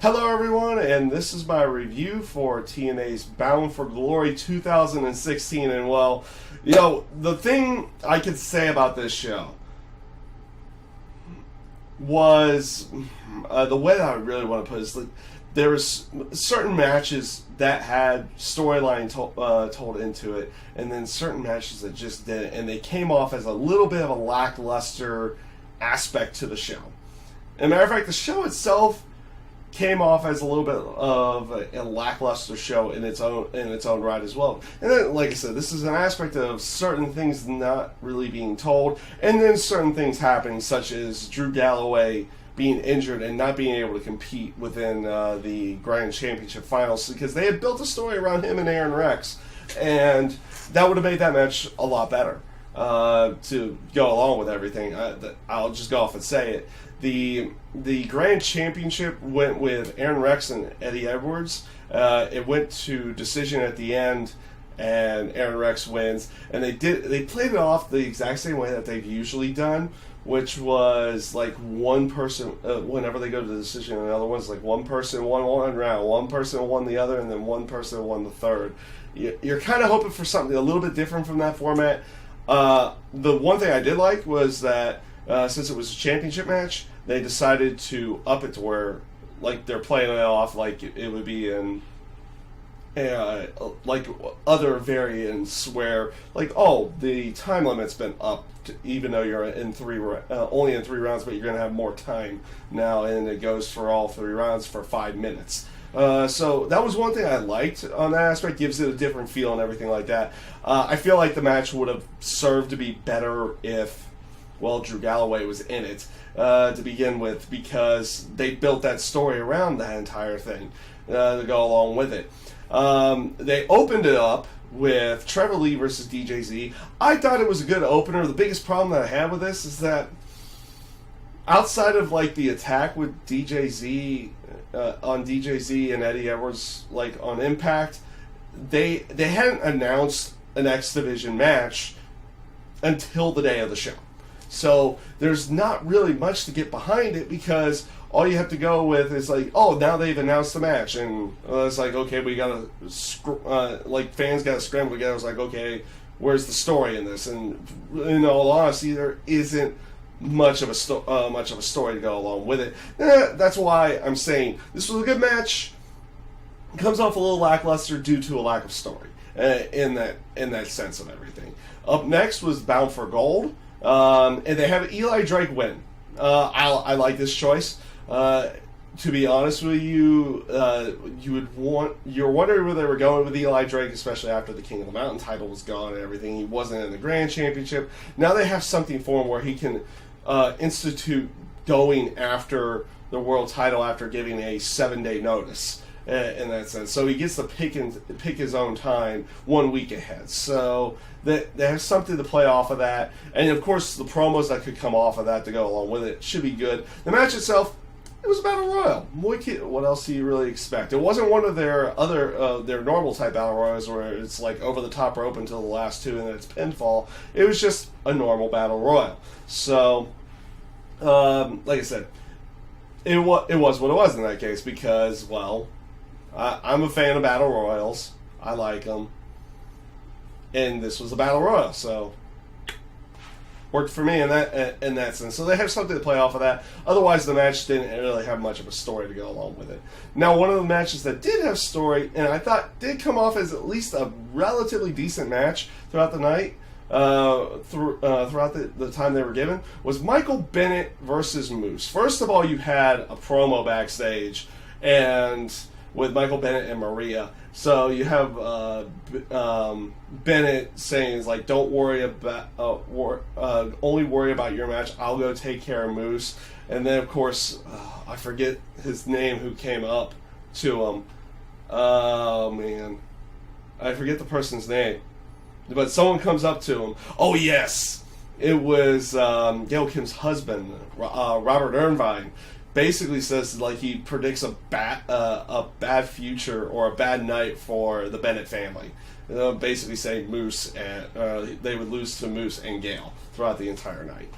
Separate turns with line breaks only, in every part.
Hello everyone, and this is my review for TNA's Bound for Glory 2016, and well, the thing I could say about this show was, the way that I really want to put it is, like, there was certain matches that had storyline told into it, and then certain matches that just didn't, and they came off as a little bit of a lackluster aspect to the show. As a matter of fact, the show itself came off as a little bit of a lackluster show in its own right as well. And then, like I said, this is an aspect of certain things not really being told, and then certain things happening, such as Drew Galloway being injured and not being able to compete within the Grand Championship Finals, because they had built a story around him and Aaron Rex, and that would have made that match a lot better to go along with everything. I'll just go off and say it. The Grand Championship went with Aaron Rex and Eddie Edwards. It went to decision at the end, and Aaron Rex wins. And they played it off the exact same way that they've usually done, which was like one person, whenever they go to the decision, and the other one's like one person won one round, one person won the other, and then one person won the third. You're kind of hoping for something a little bit different from that format. The one thing I did like was that since it was a championship match, they decided to up it to where, like, they're playing it off like it would be in like other variants where, like, oh, the time limit's been upped, even though you're in only in 3 rounds, but you're going to have more time now, and it goes for all 3 rounds for 5 minutes. So that was one thing I liked on that aspect. Gives it a different feel and everything like that. I feel like the match would have served to be better if, well, Drew Galloway was in it to begin with, because they built that story around that entire thing to go along with it. They opened it up with Trevor Lee versus DJZ. I thought it was a good opener. The biggest problem that I had with this is that outside of, like, the attack with DJZ on DJZ and Eddie Edwards, like, on Impact, they hadn't announced an X Division match until the day of the show. So there's not really much to get behind it, because all you have to go with is, like, oh, now they've announced the match, and it's like, okay, we gotta like, fans gotta scramble together. It's like, okay, where's the story in this? And in all honesty, there isn't much of a story to go along with it. That's why I'm saying this was a good match. It comes off a little lackluster due to a lack of story in that sense of everything. Up next was Bound for Gold, and they have Eli Drake win. I like this choice. To be honest with you, you're wondering where they were going with Eli Drake, especially after the King of the Mountain title was gone and everything. He wasn't in the Grand Championship. Now they have something for him where he can institute going after the world title after giving a 7-day notice in that sense. So he gets to pick his own time 1 week ahead. So they have something to play off of that. And of course, the promos that could come off of that to go along with it should be good. The match itself, it was a battle royal. What else do you really expect? It wasn't one of their other their normal type battle royals where it's like over the top rope until the last 2 and then it's pinfall. It was just a normal battle royal. So, like I said, it was what it was in that case, because, well, I'm a fan of battle royals. I like them, and this was a battle royal, so worked for me in that sense. So they have something to play off of that. Otherwise, the match didn't really have much of a story to go along with it. Now, one of the matches that did have story, and I thought did come off as at least a relatively decent match throughout the night, throughout the time they were given, was Michael Bennett versus Moose. First of all, you had a promo backstage, and with Michael Bennett and Maria. So you have Bennett saying, like, don't worry about only worry about your match. I'll go take care of Moose. And then, of course, I forget his name who came up to him. Oh, man. I forget the person's name. But someone comes up to him. Oh, yes. It was Gail Kim's husband, Robert Irvine. Basically says, like, he predicts a bad future or a bad night for the Bennett family. Basically saying Moose and they would lose to Moose and Gale throughout the entire night.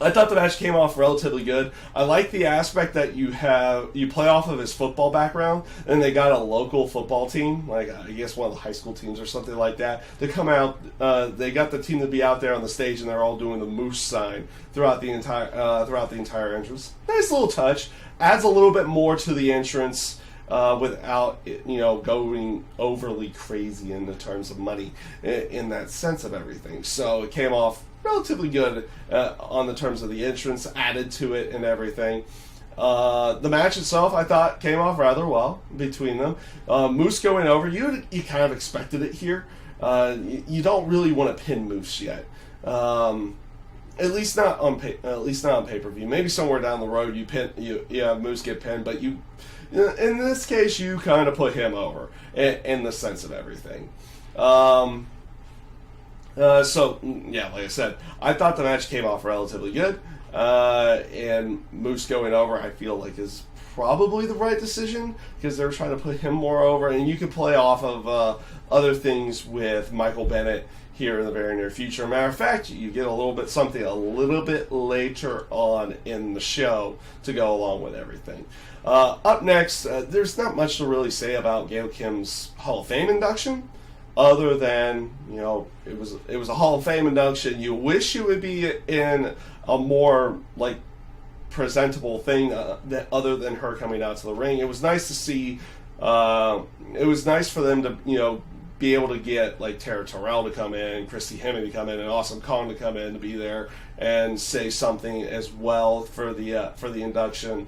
I thought the match came off relatively good. I like the aspect that you play off of his football background, and they got a local football team, like I guess one of the high school teams or something like that, to come out. They got the team to be out there on the stage, and they're all doing the moose sign throughout the entire entrance. Nice little touch. Adds a little bit more to the entrance. Without going overly crazy in the terms of money in that sense of everything. So it came off relatively good on the terms of the entrance, added to it and everything. The match itself, I thought, came off rather well between them. Moose going over, you kind of expected it here. You don't really want to pin Moose yet. At least not on pay-per-view. Maybe somewhere down the road you have Moose get pinned, but in this case you kind of put him over in the sense of everything. So yeah, like I said, I thought the match came off relatively good, and Moose going over I feel like is probably the right decision because they're trying to put him more over, and you can play off of other things with Michael Bennett here in the very near future. Matter of fact, you get something a little bit later on in the show to go along with everything. Up next, there's not much to really say about Gail Kim's Hall of Fame induction, other than it was a Hall of Fame induction. You wish it would be in a more like presentable thing that other than her coming out to the ring. It was nice to see. It was nice for them to be able to get like Tara Terrell to come in, Christy Hemme to come in, and Awesome Kong to come in to be there and say something as well for the induction.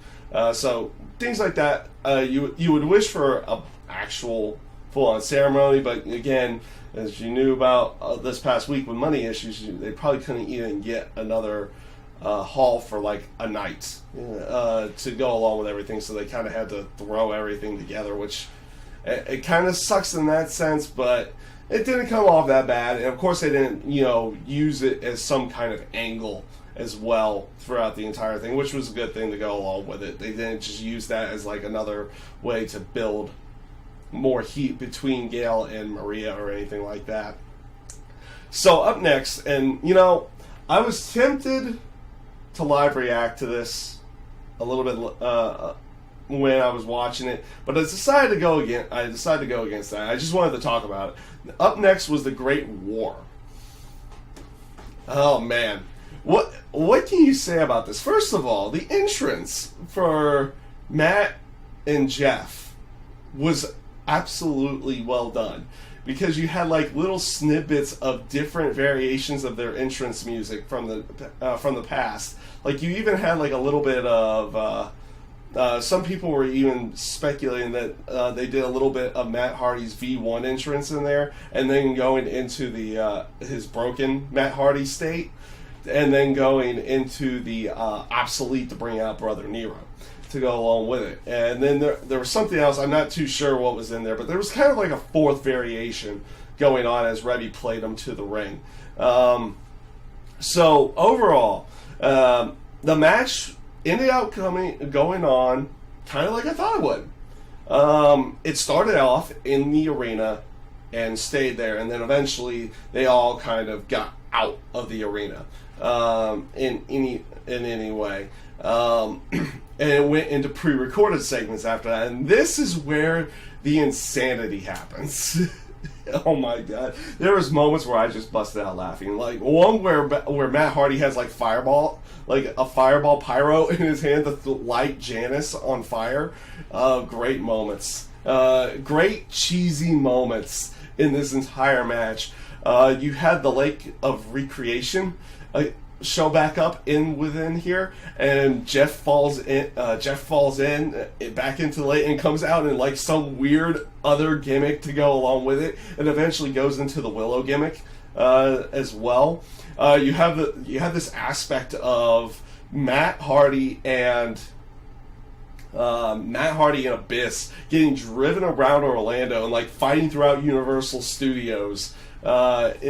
So things like that, you would wish for a actual full-on ceremony, but again, as you knew about this past week with money issues, they probably couldn't even get another hall for like a night to go along with everything, so they kind of had to throw everything together, which it kind of sucks in that sense, but it didn't come off that bad. And of course they didn't use it as some kind of angle as well throughout the entire thing, which was a good thing to go along with it. They didn't just use that as like another way to build more heat between Gail and Maria or anything like that. So up next, and I was tempted to live react to this a little bit when I was watching it, but I decided to go against that. I just wanted to talk about it. Up next was the Great War. Oh man, what can you say about this? First of all, the entrance for Matt and Jeff was absolutely well done, because you had like little snippets of different variations of their entrance music from the past. Like you even had like a little bit of some people were even speculating that they did a little bit of Matt Hardy's V1 entrance in there, and then going into the his broken Matt Hardy state, and then going into the obsolete to bring out Brother Nero to go along with it. And then there was something else, I'm not too sure what was in there, but there was kind of like a fourth variation going on as Rebby played him to the ring. So overall, the match ended up going on kind of like I thought it would. It started off in the arena and stayed there, and then eventually they all kind of got out of the arena in any way. And it went into pre-recorded segments after that, and this is where the insanity happens. Oh my god, there was moments where I just busted out laughing. Like one where Matt Hardy has like a fireball pyro in his hand to light Janice on fire. Great moments, great cheesy moments in this entire match. You had the Lake of Recreation show back up within here, and Jeff falls in back into the lake and comes out in like some weird other gimmick to go along with it, and eventually goes into the Willow gimmick as well. You have this aspect of Matt Hardy and Abyss getting driven around Orlando and like fighting throughout Universal Studios throughout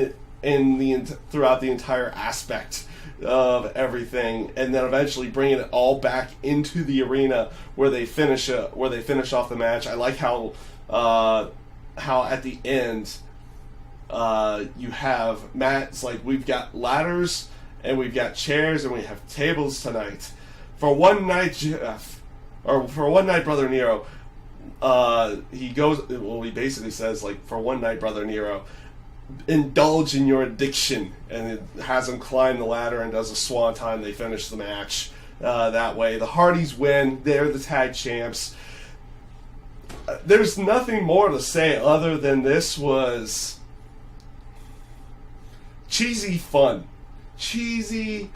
the entire aspect of everything, and then eventually bringing it all back into the arena where they finish off the match. I like how at the end you have Matt's like, we've got ladders and we've got chairs and we have tables tonight. For one night, Jeff, or for one night, Brother Nero, he goes, well, he basically says, like, for one night, Brother Nero, indulge in your addiction, and it has him climb the ladder and does a swanton. They finish the match that way. The Hardys win. They're the tag champs. There's nothing more to say other than this was cheesy fun. Cheesy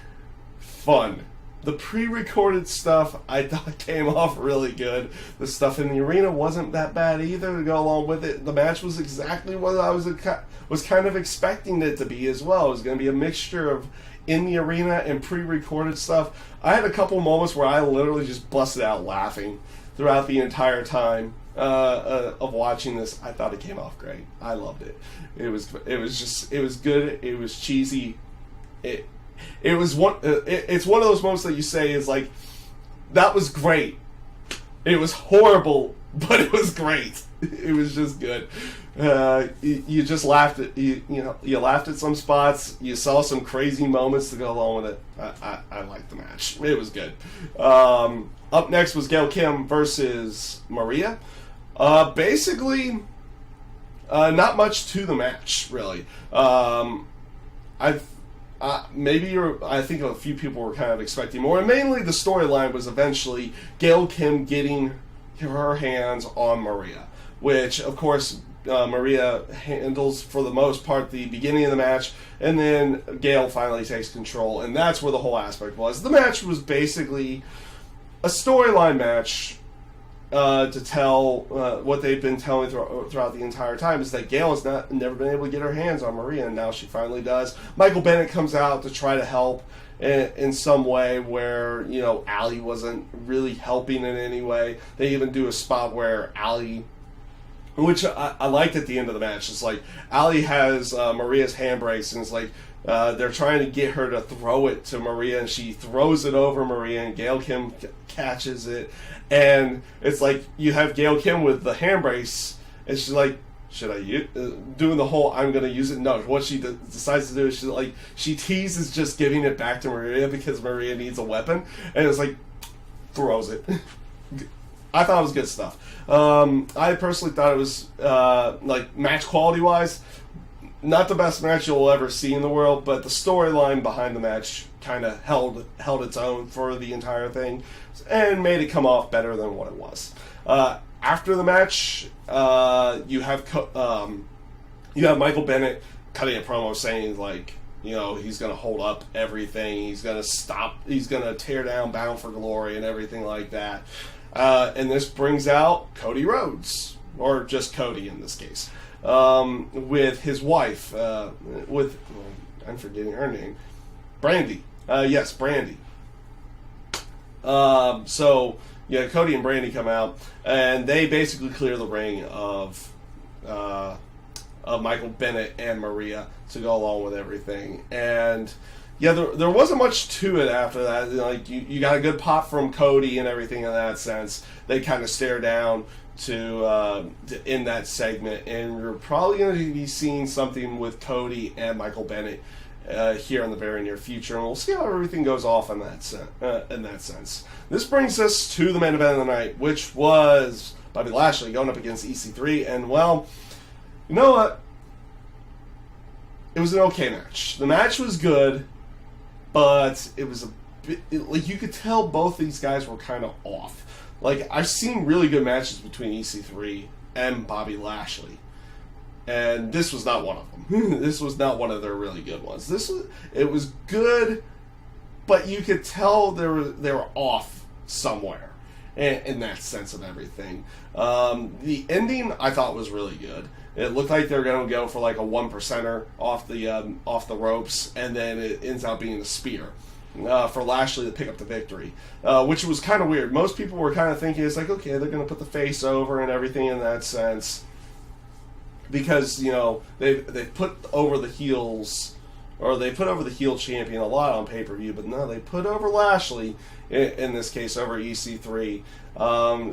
fun. The pre-recorded stuff I thought came off really good. The stuff in the arena wasn't that bad either to go along with it. The match was exactly what I was kind of expecting it to be as well. It was going to be a mixture of in the arena and pre-recorded stuff. I had a couple moments where I literally just busted out laughing throughout the entire time of watching this. I thought it came off great. I loved it. It was good. It was cheesy. It's one of those moments that you say is like, that was great. It was horrible, but it was great. It was just good. You just laughed at you laughed at some spots. You saw some crazy moments to go along with it. I liked the match. It was good. Up next was Gail Kim versus Maria. Basically, not much to the match really. I think a few people were kind of expecting more, and mainly the storyline was eventually Gail Kim getting her hands on Maria, which of course Maria handles for the most part the beginning of the match, and then Gail finally takes control, and that's where the whole aspect was. The match was basically a storyline match to tell what they've been telling throughout the entire time, is that Gail has never been able to get her hands on Maria, and now she finally does. Michael Bennett comes out to try to help in some way where, Allie wasn't really helping in any way. They even do a spot where Allie, which I liked at the end of the match, it's like Allie has Maria's handbrace, and it's like they're trying to get her to throw it to Maria, and she throws it over Maria, and Gail Kim catches it. And it's like you have Gail Kim with the handbrace, and she's like, should I use doing the whole I'm going to use it? No, what she decides to do is she teases just giving it back to Maria because Maria needs a weapon, and it's like throws it. I thought it was good stuff. I personally thought it was like match quality wise, not the best match you'll ever see in the world, but the storyline behind the match kind of held its own for the entire thing and made it come off better than what it was. After the match, you have Michael Bennett cutting a promo saying like, he's going to hold up everything. He's going to tear down Bound for Glory and everything like that. And this brings out Cody Rhodes, or just Cody in this case, with his wife, I'm forgetting her name, Brandy. Yes, Brandy. Cody and Brandy come out, and they basically clear the ring of Michael Bennett and Maria to go along with everything. And yeah, there wasn't much to it after that. Like you got a good pop from Cody and everything in that sense. They kind of stare down to end that segment, and we're probably going to be seeing something with Cody and Michael Bennett here in the very near future, and we'll see how everything goes off in that sense. This brings us to the main event of the night, which was Bobby Lashley going up against EC3, and well, you know what? It was an okay match. The match was good, but it was a bit, like you could tell both these guys were kind of off. Like, I've seen really good matches between EC3 and Bobby Lashley, and this was not one of them. This was not one of their really good ones. It was good, but you could tell they were off somewhere in that sense of everything. The ending I thought was really good. It looked like they were going to go for like a 1%er off the ropes, and then it ends up being a spear for Lashley to pick up the victory, which was kind of weird. Most people were kind of thinking it's like, okay, they're going to put the face over and everything in that sense, because they put over the heels, or they put over the heel champion a lot on pay-per-view, but no, they put over Lashley in this case over EC3.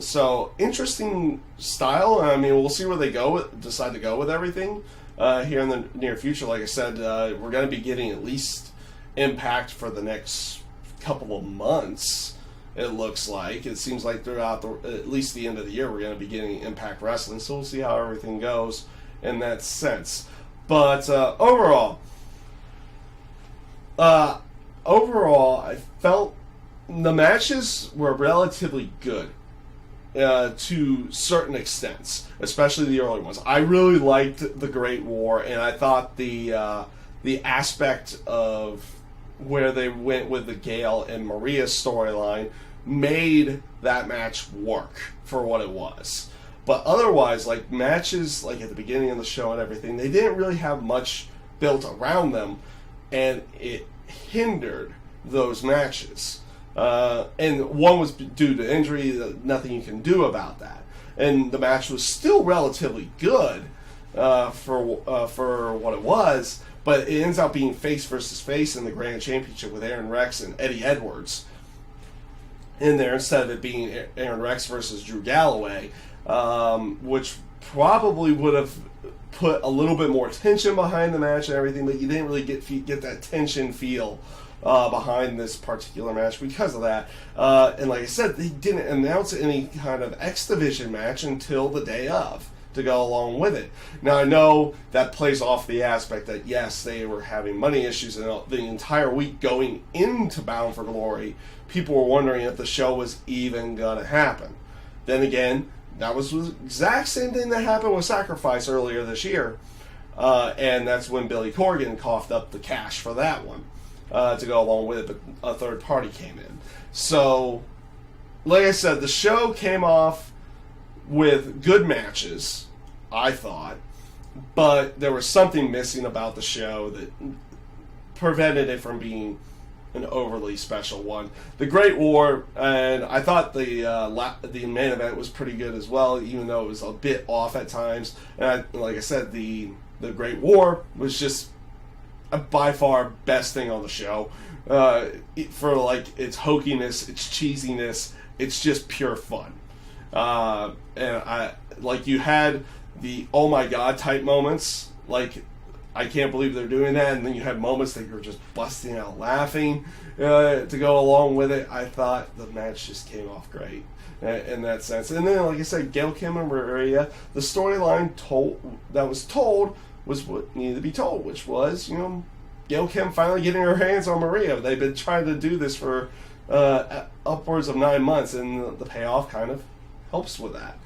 So interesting style. I mean, we'll see where they decide to go with everything here in the near future. Like I said, we're going to be getting at least Impact for the next couple of months. It looks like. It seems like throughout at least the end of the year, we're going to be getting Impact Wrestling. So we'll see how everything goes in that sense. But overall, I felt the matches were relatively good to certain extents, especially the early ones. I really liked the Great War, and I thought the aspect of where they went with the Gail and Maria storyline made that match work for what it was. But otherwise, like matches like at the beginning of the show and everything, they didn't really have much built around them, and it hindered those matches. And one was due to injury, nothing you can do about that. And the match was still relatively good for what it was, but it ends up being face versus face in the Grand Championship with Aaron Rex and Eddie Edwards in there instead of it being Aaron Rex versus Drew Galloway, which probably would have put a little bit more tension behind the match and everything, but you didn't really get that tension feel behind this particular match because of that. And like I said, they didn't announce any kind of X Division match until the day of to go along with it. Now I know that plays off the aspect that yes, they were having money issues, and the entire week going into Bound for Glory, people were wondering if the show was even gonna happen. Then again, that was the exact same thing that happened with Sacrifice earlier this year, and that's when Billy Corgan coughed up the cash for that one to go along with it, but a third party came in. So, like I said, the show came off with good matches, I thought, but there was something missing about the show that prevented it from being an overly special one. The Great War, and I thought the main event was pretty good as well, even though it was a bit off at times. And like I said, the Great War was just by far best thing on the show. For like its hokiness, its cheesiness, it's just pure fun. And I like you had the oh my god type moments, like I can't believe they're doing that, and then you had moments that you're just busting out laughing to go along with it. I thought the match just came off great in that sense. And then, like I said, Gail Kim and Maria, the storyline that was told was what needed to be told, which was, you know, Gail Kim finally getting her hands on Maria. They've been trying to do this for upwards of 9 months, and the payoff kind of helps with that.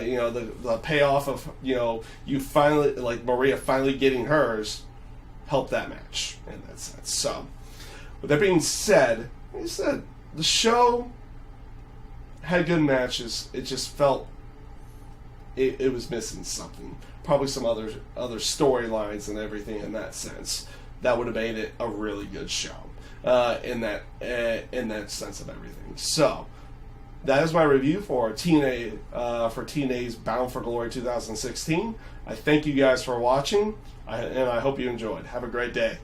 You know, the payoff of, you know, you finally, like Maria finally getting hers, helped that match in that sense. So, with that being said, like I said, the show had good matches. It just felt it was missing something. Probably some other storylines and everything in that sense that would have made it a really good show in that sense of everything. So that is my review for TNA's Bound for Glory 2016. I thank you guys for watching, and I hope you enjoyed. Have a great day.